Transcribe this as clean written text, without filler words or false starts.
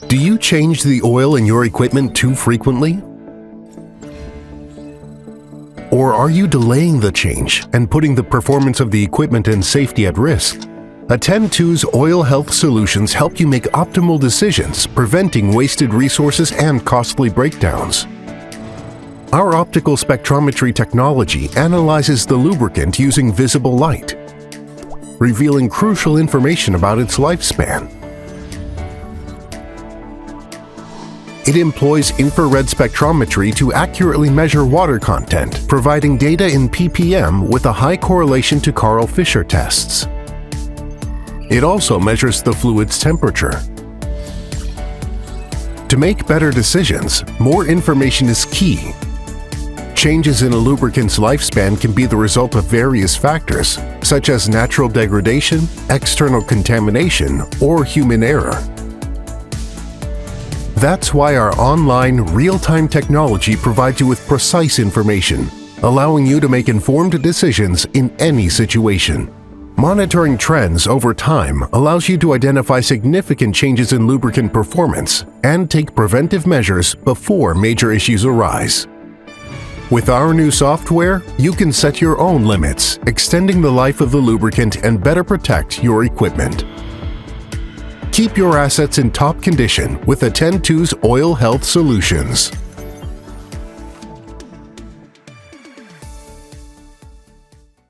Do you change the oil in your equipment too frequently? Or are you delaying the change and putting the performance of the equipment and safety at risk? Atten2's OilHealth solutions help you make optimal decisions, preventing wasted resources and costly breakdowns. Our optical spectrometry technology analyzes the lubricant using visible light, revealing crucial information about its lifespan. It employs infrared spectrometry to accurately measure water content, providing data in ppm with a high correlation to Carl Fisher tests. It also measures the fluid's temperature. To make better decisions, more information is key. Changes in a lubricant's lifespan can be the result of various factors, such as natural degradation, external contamination, or human error. That's why our online, real-time technology provides you with precise information, allowing you to make informed decisions in any situation. Monitoring trends over time allows you to identify significant changes in lubricant performance and take preventive measures before major issues arise. With our new software, you can set your own limits, extending the life of the lubricant and better protect your equipment. Keep your assets in top condition with Atten2's OilHealth solutions.